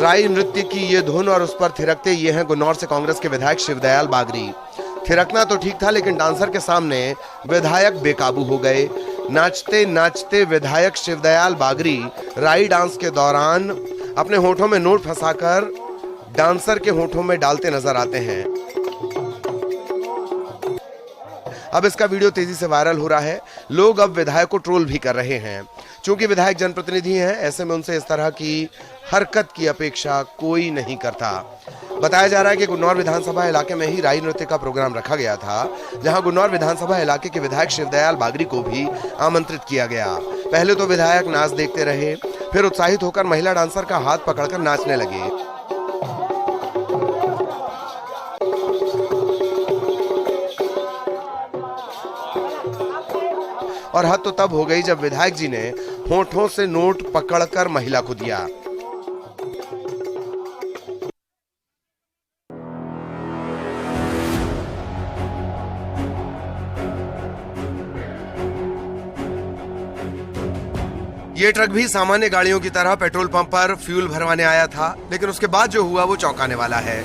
राई नृत्य की ये धुन और उस पर थिरकते ये हैं गुन्नौर से कांग्रेस के विधायक शिवदयाल बागरी। थिरकना तो ठीक था, लेकिन डांसर के सामने विधायक बेकाबू हो गए। नाचते नाचते विधायक शिवदयाल बागरी राई डांस के दौरान अपने होठों में नोट फंसाकर डांसर के होठों में डालते नजर आते हैं। अब इसका वीडियो तेजी से वायरल हो रहा है। लोग अब विधायक को ट्रोल भी कर रहे हैं। चूंकि विधायक जनप्रतिनिधि हैं, ऐसे में उनसे इस तरह की हरकत की अपेक्षा कोई नहीं करता। बताया जा रहा है कि गुन्नौर विधानसभा इलाके में ही राई नृत्य का प्रोग्राम रखा गया था, जहां गुन्नौर विधानसभा इलाके के विधायक शिवदयाल बागरी को भी आमंत्रित किया गया। पहले तो विधायक नाच देखते रहे, फिर उत्साहित होकर महिला डांसर का हाथ पकड़कर नाचने लगे। और हद तो तब हो गई जब विधायक जी ने होठों से नोट पकड़कर महिला को दिया। ये ट्रक भी सामान्य गाड़ियों की तरह पेट्रोल पंप पर फ्यूल भरवाने आया था, लेकिन उसके बाद जो हुआ वो चौंकाने वाला है।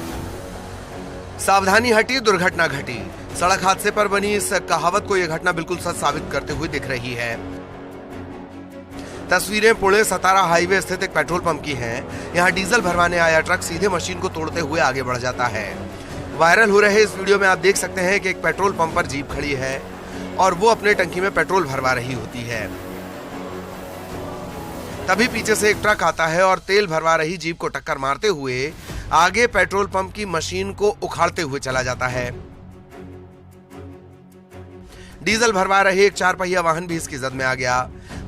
सावधानी हटी, दुर्घटना घटी। सड़क हादसे पर बनी इस कहावत को यह घटना बिल्कुल सच साबित करते हुए दिख रही है। तस्वीरें पुणे सतारा हाईवे स्थित एक पेट्रोल पंप की हैं। यहां डीजल भरवाने आया ट्रक सीधे मशीन को तोड़ते हुए आगे बढ़ जाता है। वायरल हो रहे इस वीडियो में आप देख सकते हैं कि एक पेट्रोल पंप पर जीप खड़ी है और वो अपने टंकी में पेट्रोल भरवा रही होती है। तभी पीछे से एक ट्रक आता है और तेल भरवा रही जीप को टक्कर मारते हुए आगे पेट्रोल पंप की मशीन को उखाड़ते हुए चला जाता है। डीजल भरवा रहे एक 4 पहिया वाहन भी इसकी जद में आ गया।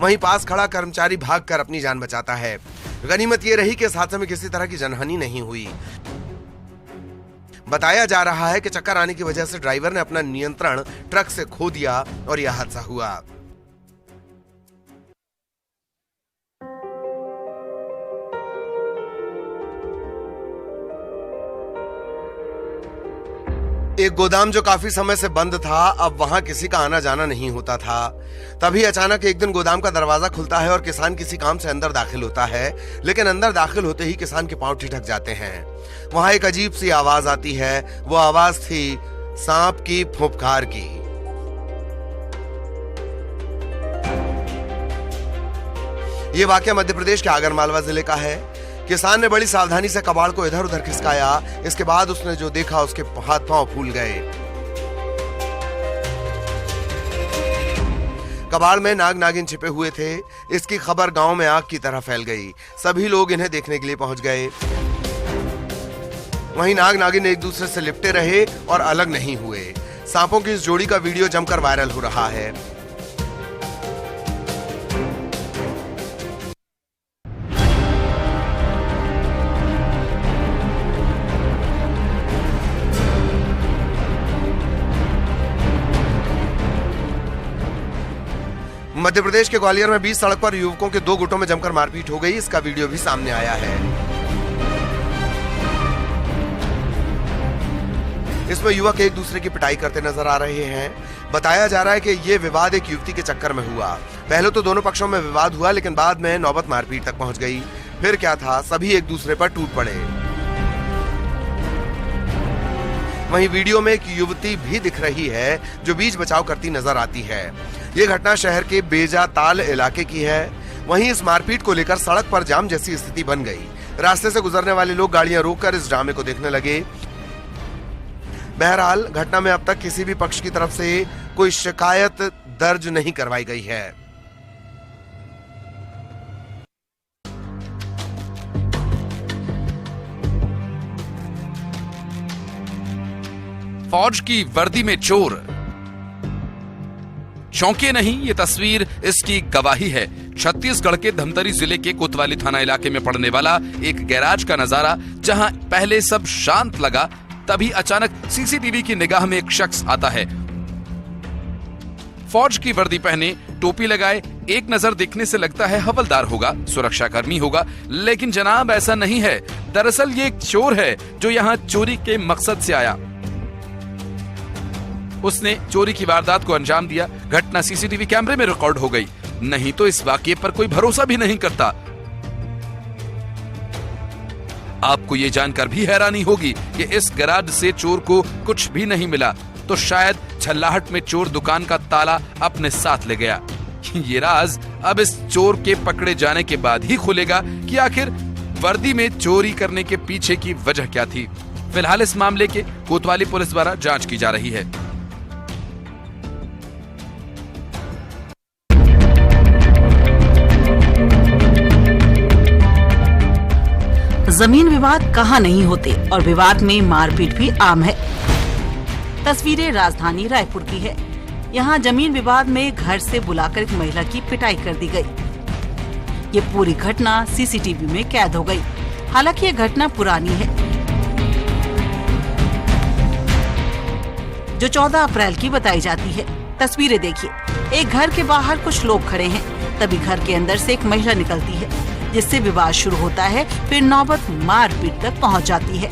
वहीं पास खड़ा कर्मचारी भागकर अपनी जान बचाता है। गनीमत ये रही कि इस हादसे में किसी तरह की जनहानि नहीं हुई। बताया जा रहा है कि चक्कर आने की वजह से ड्राइवर ने अपना नियंत्रण ट्रक से खो दिया और यह हादसा हुआ। एक गोदाम जो काफी समय से बंद था, अब वहां किसी का आना जाना नहीं होता था। तभी अचानक एक दिन गोदाम का दरवाजा खुलता है और किसान किसी काम से अंदर दाखिल होता है, लेकिन अंदर दाखिल होते ही किसान के पांव ठिठक जाते हैं। वहां एक अजीब सी आवाज आती है। वो आवाज थी सांप की फुफकार की। ये वाकया मध्य प्रदेश के आगरमालवा जिले का है। किसान ने बड़ी सावधानी से कबाड़ को इधर उधर खिसकाया। इसके बाद उसने जो देखा उसके हाथ पांव फूल गए। कबाड़ में नाग नागिन छिपे हुए थे। इसकी खबर गांव में आग की तरह फैल गई। सभी लोग इन्हें देखने के लिए पहुंच गए। वहीं नाग नागिन एक दूसरे से लिपटे रहे और अलग नहीं हुए। सांपों की इस जोड़ी का वीडियो जमकर वायरल हो रहा है। मध्य प्रदेश के ग्वालियर में बीच सड़क पर युवकों के 2 गुटों में जमकर मारपीट हो गई। इसका वीडियो भी सामने आया है। इसमें युवक एक दूसरे की पिटाई करते नजर आ रहे हैं। बताया जा रहा है कि यह विवाद एक युवती के चक्कर में हुआ। पहले तो दोनों पक्षों में विवाद हुआ, लेकिन बाद में नौबत मारपीट तक पहुंच गई। फिर क्या था, सभी एक दूसरे पर टूट पड़े। वहीं वीडियो में एक युवती भी दिख रही है जो बीच बचाव करती नजर आती है। ये घटना शहर के बेजाताल इलाके की है। वहीं इस मारपीट को लेकर सड़क पर जाम जैसी स्थिति बन गई। रास्ते से गुजरने वाले लोग गाड़ियां रोककर इस ड्रामे को देखने लगे। बहरहाल घटना में अब तक किसी भी पक्ष की तरफ से कोई शिकायत दर्ज नहीं करवाई गई है। फौज की वर्दी में चोर। चौंके नहीं, ये तस्वीर इसकी गवाही है। छत्तीसगढ़ के धमतरी जिले के कोतवाली थाना इलाके में पड़ने वाला एक गैराज का नजारा, जहां पहले सब शांत लगा, तभी अचानक सीसीटीवी की निगाह में एक शख्स आता है। फौज की वर्दी पहने, टोपी लगाए, एक नजर देखने से लगता है हवलदार होगा, सुरक्षाकर्मी होगा, लेकिन जनाब ऐसा नहीं है। दरअसल ये एक चोर है जो यहाँ चोरी के मकसद से आया। उसने चोरी की वारदात को अंजाम दिया। घटना सीसीटीवी कैमरे में रिकॉर्ड हो गई। नहीं तो इस वाकये पर कोई भरोसा भी नहीं करता। आपको ये जानकर भी हैरानी होगी कि इस गैराज से चोर को कुछ भी नहीं मिला, तो शायद झल्लाहट में चोर दुकान का ताला अपने साथ ले गया। ये राज अब इस चोर के पकड़े जाने के बाद ही खुलेगा कि आखिर वर्दी में चोरी करने के पीछे की वजह क्या थी। फिलहाल इस मामले के कोतवाली पुलिस द्वारा जांच की जा रही है। जमीन विवाद कहाँ नहीं होते और विवाद में मारपीट भी आम है। तस्वीरें राजधानी रायपुर की है। यहाँ जमीन विवाद में घर से बुलाकर एक महिला की पिटाई कर दी गई। ये पूरी घटना सीसीटीवी में कैद हो गई। हालांकि ये घटना पुरानी है, जो 14 अप्रैल की बताई जाती है। तस्वीरें देखिए, एक घर के बाहर कुछ लोग खड़े हैं, तभी घर के अंदर से एक महिला निकलती है, जिससे विवाद शुरू होता है। फिर नौबत मारपीट तक पहुंच जाती है।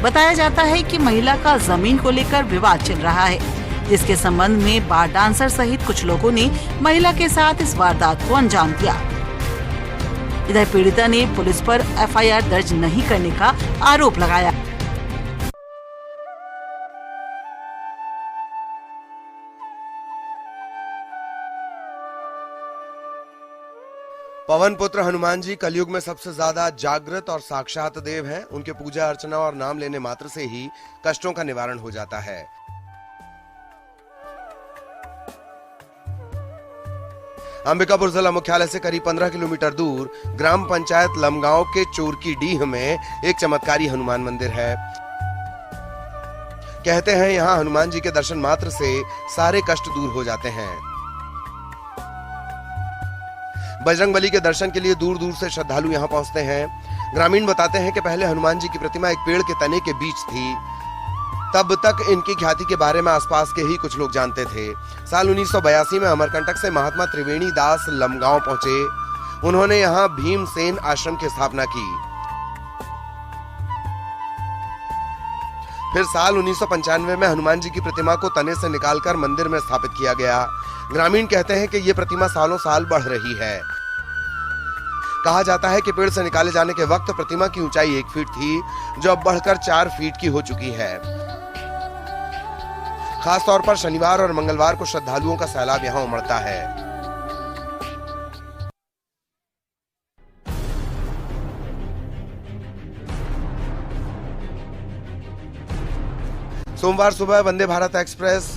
बताया जाता है कि महिला का जमीन को लेकर विवाद चल रहा है, जिसके संबंध में बार डांसर सहित कुछ लोगों ने महिला के साथ इस वारदात को अंजाम दिया। इधर पीड़िता ने पुलिस पर एफआईआर दर्ज नहीं करने का आरोप लगाया। पवन पुत्र हनुमान जी कलयुग में सबसे ज्यादा जागृत और साक्षात देव हैं। उनके पूजा अर्चना और नाम लेने मात्र से ही कष्टों का निवारण हो जाता है। अंबिकापुर जिला मुख्यालय से करीब 15 किलोमीटर दूर ग्राम पंचायत लमगांव के चोरकी डीह में एक चमत्कारी हनुमान मंदिर है। कहते हैं यहाँ हनुमान जी के दर्शन मात्र से सारे कष्ट दूर हो जाते हैं। बजरंगबली के दर्शन के लिए दूर दूर से श्रद्धालु यहाँ पहुंचते हैं। ग्रामीण बताते हैं कि पहले हनुमान जी की प्रतिमा एक पेड़ के तने के बीच थी। तब तक इनकी ख्याति के बारे में आसपास के ही कुछ लोग जानते थे। साल 1982 में अमरकंटक से महात्मा त्रिवेणी दास लमगांव पहुंचे। उन्होंने यहाँ भीमसेन आश्रम की स्थापना की। फिर साल 1995 में हनुमान जी की प्रतिमा को तने से निकालकर मंदिर में स्थापित किया गया। ग्रामीण कहते हैं कि ये प्रतिमा सालों साल बढ़ रही है। कहा जाता है कि पेड़ से निकाले जाने के वक्त प्रतिमा की ऊंचाई 1 फीट थी, जो अब बढ़कर 4 फीट की हो चुकी है। खास तौर पर शनिवार और मंगलवार को श्रद्धालुओं का सैलाब यहां उमड़ता है। सोमवार सुबह वंदे भारत एक्सप्रेस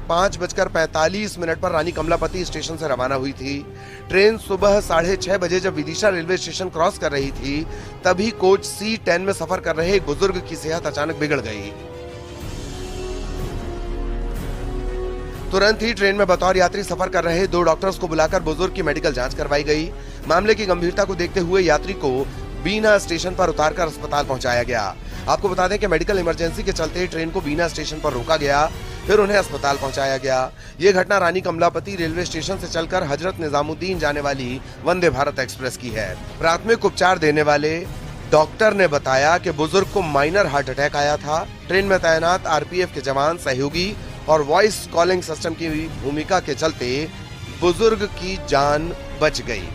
5:45 पर रानी कमलापति स्टेशन से रवाना हुई थी। ट्रेन सुबह 6:30 बजे जब विदिशा रेलवे स्टेशन क्रॉस कर रही थी, तभी कोच C10 में सफर कर रहे एक बुजुर्ग की सेहत अचानक बिगड़ गई। तुरंत ही ट्रेन में बतौर यात्री सफर कर रहे 2 डॉक्टर्स को बुलाकर बुजुर्ग की मेडिकल जांच करवाई गई। मामले की गंभीरता को देखते हुए यात्री को बीना स्टेशन पर उतारकर अस्पताल पहुंचाया गया। आपको बता दें कि मेडिकल इमरजेंसी के चलते ट्रेन को बीना स्टेशन पर रोका गया, फिर उन्हें अस्पताल पहुंचाया गया। ये घटना रानी कमलापति रेलवे स्टेशन से चलकर हजरत निजामुद्दीन जाने वाली वंदे भारत एक्सप्रेस की है। प्राथमिक उपचार देने वाले डॉक्टर ने बताया कि बुजुर्ग को माइनर हार्ट अटैक आया था। ट्रेन में तैनात आरपीएफ के जवान, सहयोगी और वॉइस कॉलिंग सिस्टम की भूमिका के चलते बुजुर्ग की जान बच गई।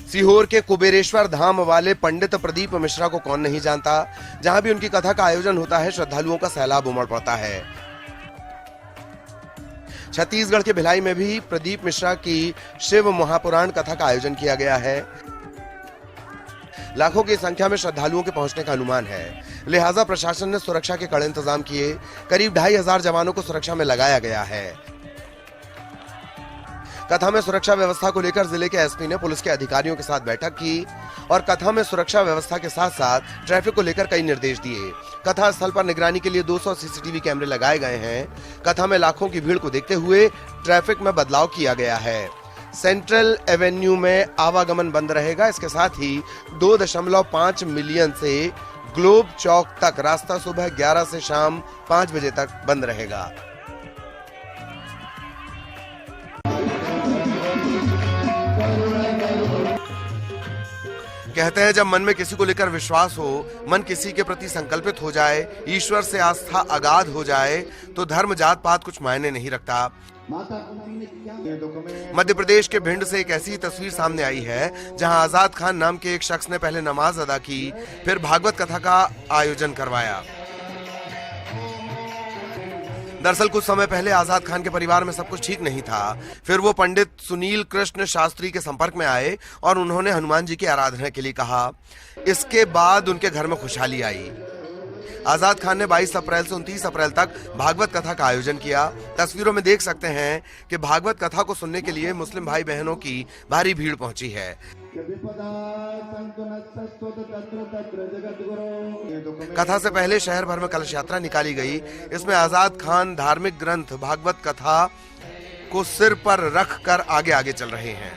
सीहोर के कुबेरेश्वर धाम वाले पंडित प्रदीप मिश्रा को कौन नहीं जानता। जहां भी उनकी कथा का आयोजन होता है, श्रद्धालुओं का सैलाब उमड़ पड़ता है। छत्तीसगढ़ के भिलाई में भी प्रदीप मिश्रा की शिव महापुराण कथा का आयोजन किया गया है। लाखों की संख्या में श्रद्धालुओं के पहुंचने का अनुमान है, लिहाजा प्रशासन ने सुरक्षा के कड़े इंतजाम किए। करीब 2500 जवानों को सुरक्षा में लगाया गया है। कथा में सुरक्षा व्यवस्था को लेकर जिले के एसपी ने पुलिस के अधिकारियों के साथ बैठक की और कथा में सुरक्षा व्यवस्था के साथ साथ ट्रैफिक को लेकर कई निर्देश दिए। कथा स्थल पर निगरानी के लिए 200 सीसीटीवी कैमरे लगाए गए हैं। कथा में लाखों की भीड़ को देखते हुए ट्रैफिक में बदलाव किया गया है। सेंट्रल एवेन्यू में आवागमन बंद रहेगा। इसके साथ ही 2.5 मिलियन से ग्लोब चौक तक रास्ता सुबह 11 से शाम 5 बजे तक बंद रहेगा। कहते हैं जब मन में किसी को लेकर विश्वास हो, मन किसी के प्रति संकल्पित हो जाए, ईश्वर से आस्था अगाध हो जाए, तो धर्म जात पात कुछ मायने नहीं रखता। मध्य प्रदेश के भिंड से एक ऐसी तस्वीर सामने आई है जहां आजाद खान नाम के एक शख्स ने पहले नमाज अदा की, फिर भागवत कथा का आयोजन करवाया। दरअसल कुछ समय पहले आजाद खान के परिवार में सब कुछ ठीक नहीं था। फिर वो पंडित सुनील कृष्ण शास्त्री के संपर्क में आए और उन्होंने हनुमान जी की आराधना के लिए कहा। इसके बाद उनके घर में खुशहाली आई। आजाद खान ने 22 अप्रैल से 29 अप्रैल तक भागवत कथा का आयोजन किया। तस्वीरों में देख सकते हैं कि भागवत कथा को सुनने के लिए मुस्लिम भाई बहनों की भारी भीड़ पहुंची है। कथा से पहले शहर भर में कलश यात्रा निकाली गई। इसमें आजाद खान धार्मिक ग्रंथ भागवत कथा को सिर पर रख कर आगे आगे चल रहे हैं।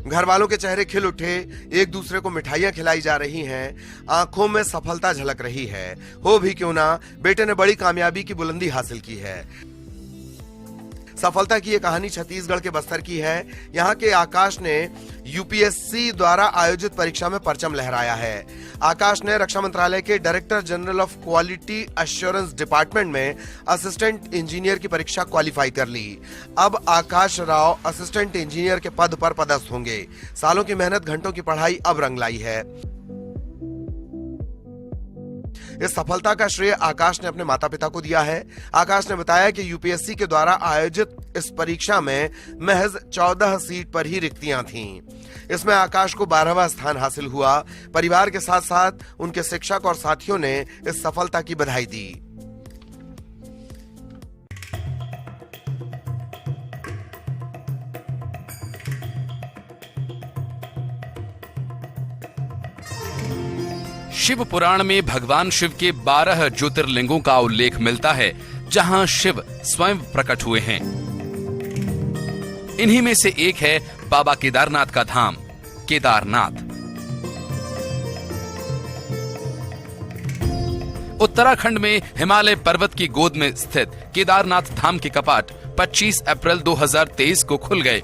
घर वालों के चेहरे खिल उठे, एक दूसरे को मिठाइयां खिलाई जा रही हैं, आंखों में सफलता झलक रही है। हो भी क्यों ना, बेटे ने बड़ी कामयाबी की बुलंदी हासिल की है। सफलता की ये कहानी छत्तीसगढ़ के बस्तर की है। यहाँ के आकाश ने यूपीएससी द्वारा आयोजित परीक्षा में परचम लहराया है। आकाश ने रक्षा मंत्रालय के director general of quality assurance department में असिस्टेंट इंजीनियर की परीक्षा क्वालिफाई कर ली। अब आकाश राव असिस्टेंट इंजीनियर के पद पर पदस्थ होंगे। सालों की मेहनत, घंटों की पढ़ाई अब रंग लाई है। इस सफलता का श्रेय आकाश ने अपने माता पिता को दिया है। आकाश ने बताया कि यूपीएससी के द्वारा आयोजित इस परीक्षा में महज 14 सीट पर ही रिक्तियां थीं। इसमें आकाश को 12वां स्थान हासिल हुआ। परिवार के साथ साथ उनके शिक्षक और साथियों ने इस सफलता की बधाई दी। शिव पुराण में भगवान शिव के 12 ज्योतिर्लिंगों का उल्लेख मिलता है, जहां शिव स्वयं प्रकट हुए हैं। इन्हीं में से एक है बाबा केदारनाथ का धाम, केदारनाथ। उत्तराखंड में हिमालय पर्वत की गोद में स्थित केदारनाथ धाम के कपाट 25 अप्रैल 2023 को खुल गए।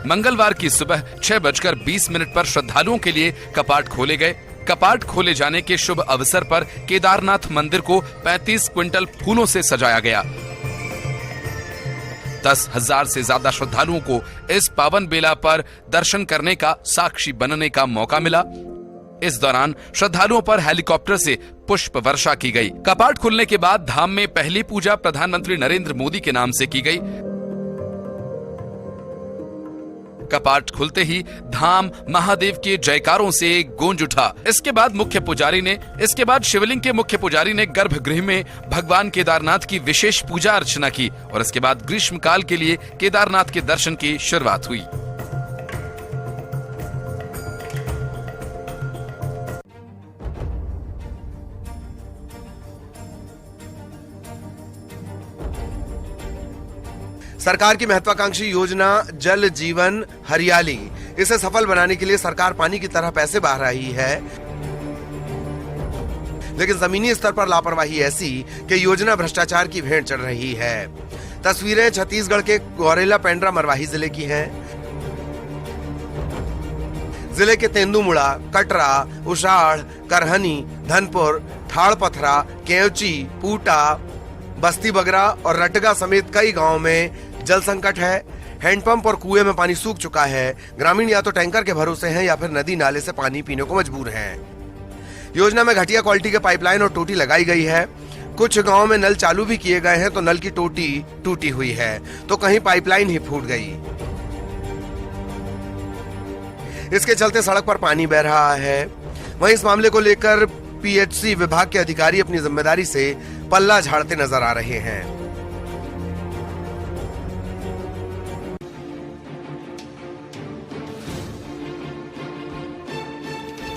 मंगलवार की सुबह 6:20 पर श्रद्धालुओं के लिए कपाट खोले गए। कपाट खोले जाने के शुभ अवसर पर केदारनाथ मंदिर को 35 क्विंटल फूलों से सजाया गया। 10,000 से ज्यादा श्रद्धालुओं को इस पावन बेला पर दर्शन करने का साक्षी बनने का मौका मिला। इस दौरान श्रद्धालुओं पर हेलीकॉप्टर से पुष्प वर्षा की गई। कपाट खुलने के बाद धाम में पहली पूजा प्रधानमंत्री नरेंद्र मोदी के नाम से की गई। कपाट खुलते ही धाम महादेव के जयकारों से गूंज उठा। इसके बाद शिवलिंग के मुख्य पुजारी ने गर्भगृह में भगवान केदारनाथ की विशेष पूजा अर्चना की और इसके बाद ग्रीष्मकाल के लिए केदारनाथ के दर्शन की शुरुआत हुई। सरकार की महत्वाकांक्षी योजना जल जीवन हरियाली, इसे सफल बनाने के लिए सरकार पानी की तरह पैसे बहा रही है, लेकिन जमीनी स्तर पर लापरवाही ऐसी कि योजना भ्रष्टाचार की भेंट चढ़ रही है। तस्वीरें छत्तीसगढ़ के गौरेला पेंड्रा मरवाही जिले की हैं। जिले के तेंदुमुड़ा, कटरा, उषाढ़, करहनी, धनपुर, ठाड़पथरा, केवची, पूटा, बस्ती बगरा और रटगा समेत कई गांवों में जल संकट है। हैंडपंप और कुएं में पानी सूख चुका है। ग्रामीण या तो टैंकर के भरोसे हैं या फिर नदी नाले से पानी पीने को मजबूर हैं। योजना में घटिया क्वालिटी के पाइपलाइन और टोटी लगाई गई है। कुछ गांवों में नल चालू भी किए गए हैं तो नल की टोटी टूटी हुई है तो कहीं पाइपलाइन ही फूट गई। इसके चलते सड़क पर पानी बह रहा है। वहीं इस मामले को लेकर पीएचसी विभाग के अधिकारी अपनी जिम्मेदारी से पल्ला झाड़ते नजर आ रहे हैं।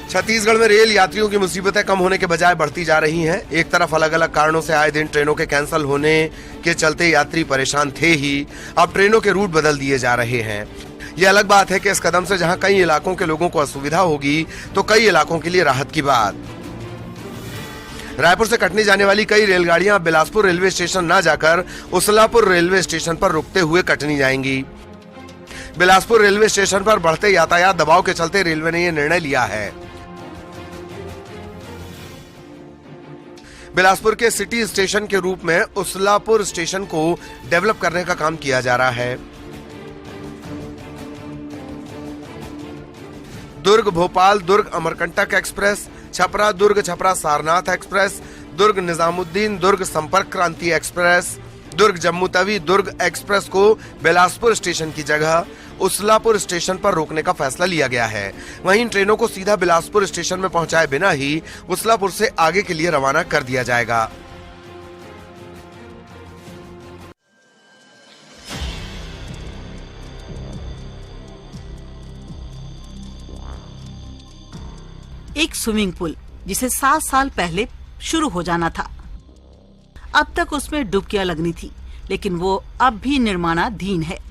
छत्तीसगढ़ में रेल यात्रियों की मुसीबतें कम होने के बजाय बढ़ती जा रही हैं। एक तरफ अलग अलग कारणों से आए दिन ट्रेनों के कैंसिल होने के चलते यात्री परेशान थे ही, अब ट्रेनों के रूट बदल दिए जा रहे हैं। यह अलग बात है कि इस कदम से जहां कई इलाकों के लोगों को असुविधा होगी तो कई इलाकों के लिए राहत की बात। रायपुर से कटनी जाने वाली कई रेलगाड़ियां बिलासपुर रेलवे स्टेशन न जाकर उसलापुर रेलवे स्टेशन पर रुकते हुए कटनी जाएंगी। बिलासपुर रेलवे स्टेशन पर बढ़ते यातायात दबाव के चलते रेलवे ने यह निर्णय लिया है। बिलासपुर के सिटी स्टेशन के रूप में उसलापुर स्टेशन को डेवलप करने का काम किया जा रहा है। दुर्ग भोपाल दुर्ग अमरकंटक एक्सप्रेस, छपरा दुर्ग छपरा सारनाथ एक्सप्रेस, दुर्ग निजामुद्दीन दुर्ग संपर्क क्रांति एक्सप्रेस, दुर्ग जम्मू तवी दुर्ग एक्सप्रेस को बिलासपुर स्टेशन की जगह उसलापुर स्टेशन पर रोकने का फैसला लिया गया है। वहीं इन ट्रेनों को सीधा बिलासपुर स्टेशन में पहुंचाए बिना ही उसलापुर से आगे के लिए रवाना कर दिया जाएगा। एक स्विमिंग पूल जिसे 7 साल पहले शुरू हो जाना था, अब तक उसमें डुबकियां लगनी थी, लेकिन वो अब भी निर्माणाधीन है।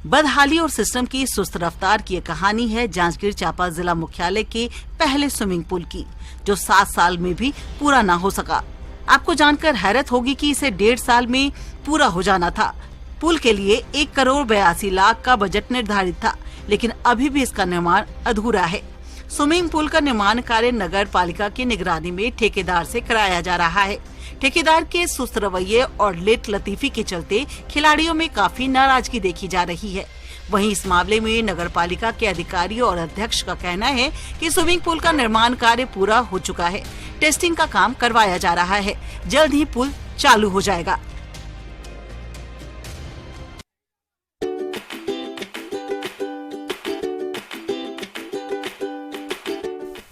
बदहाली और सिस्टम की सुस्त रफ्तार की कहानी है जांजगीर चांपा जिला मुख्यालय के पहले स्विमिंग पूल की, जो 7 साल में भी पूरा ना हो सका। आपको जानकर हैरत होगी कि इसे 1.5 साल में पूरा हो जाना था। पुल के लिए 1,82,00,000 का बजट निर्धारित था, लेकिन अभी भी इसका निर्माण अधूरा है। स्विमिंग पूल का निर्माण कार्य नगर पालिका की निगरानी में ठेकेदार से कराया जा रहा है। ठेकेदार के सुस्त रवैये और लेट लतीफी के चलते खिलाड़ियों में काफी नाराजगी देखी जा रही है। वहीं इस मामले में नगर पालिका के अधिकारियों और अध्यक्ष का कहना है कि स्विमिंग पूल का निर्माण कार्य पूरा हो चुका है, टेस्टिंग का काम करवाया जा रहा है, जल्द ही पुल चालू हो जाएगा।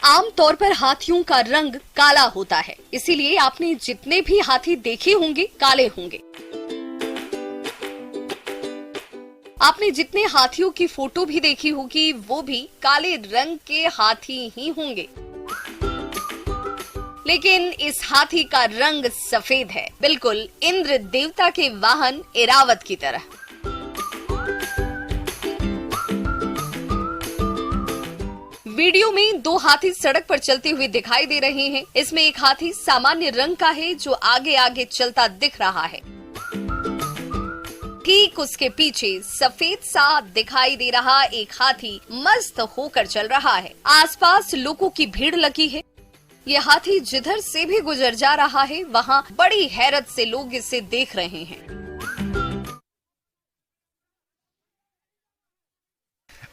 आमतौर पर हाथियों का रंग काला होता है, इसीलिए आपने जितने भी हाथी देखे होंगे काले होंगे। आपने जितने हाथियों की फोटो भी देखी होगी वो भी काले रंग के हाथी ही होंगे, लेकिन इस हाथी का रंग सफेद है, बिल्कुल इंद्र देवता के वाहन ऐरावत की तरह। वीडियो में 2 हाथी सड़क पर चलते हुए दिखाई दे रहे हैं। इसमें एक हाथी सामान्य रंग का है जो आगे आगे चलता दिख रहा है। ठीक उसके पीछे सफेद सा दिखाई दे रहा एक हाथी मस्त होकर चल रहा है। आसपास लोगों की भीड़ लगी है। ये हाथी जिधर से भी गुजर जा रहा है वहाँ बड़ी हैरत से लोग इसे देख रहे हैं।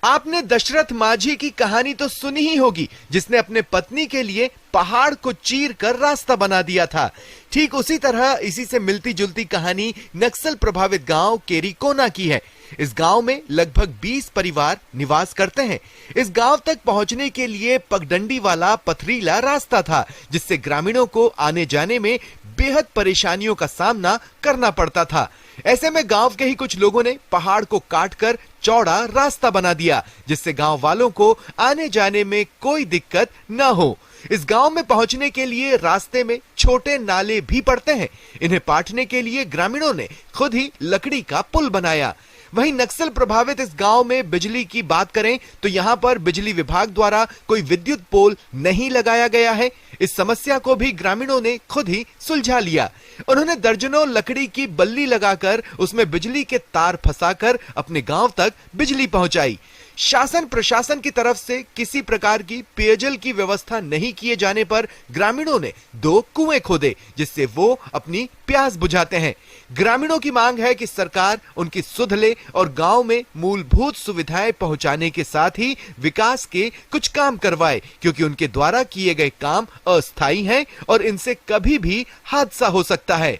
आपने दशरथ माझी की कहानी तो सुनी ही होगी, जिसने अपने पत्नी के लिए पहाड़ को चीर कर रास्ता बना दिया था। ठीक उसी तरह इसी से मिलती जुलती कहानी नक्सल प्रभावित गांव केरीकोना की है। इस गांव में लगभग 20 परिवार निवास करते हैं। इस गांव तक पहुंचने के लिए पगडंडी वाला पथरीला रास्ता था, जिससे ग्रामीणों को आने जाने में बेहद परेशानियों का सामना करना पड़ता था। ऐसे में गांव के ही कुछ लोगों ने पहाड़ को काटकर चौड़ा रास्ता बना दिया, जिससे गांव वालों को आने जाने में कोई दिक्कत न हो। इस गांव में पहुंचने के लिए रास्ते में छोटे नाले भी पड़ते हैं। इन्हें पाटने के लिए ग्रामीणों ने खुद ही लकड़ी का पुल बनाया। वहीं नक्सल प्रभावित इस गांव में बिजली की बात करें तो यहां पर बिजली विभाग द्वारा कोई विद्युत पोल नहीं लगाया गया है। इस समस्या को भी ग्रामीणों ने खुद ही सुलझा लिया। उन्होंने दर्जनों लकड़ी की बल्ली लगाकर उसमें बिजली के तार फंसाकर अपने गांव तक बिजली पहुंचाई। शासन प्रशासन की तरफ से किसी प्रकार की पेयजल की व्यवस्था नहीं किए जाने पर ग्रामीणों ने 2 कुएं खोदे, जिससे वो अपनी प्यास बुझाते हैं। ग्रामीणों की मांग है कि सरकार उनकी सुध ले और गांव में मूलभूत सुविधाएं पहुंचाने के साथ ही विकास के कुछ काम करवाए, क्योंकि उनके द्वारा किए गए काम अस्थायी हैं और इनसे कभी भी हादसा हो सकता है।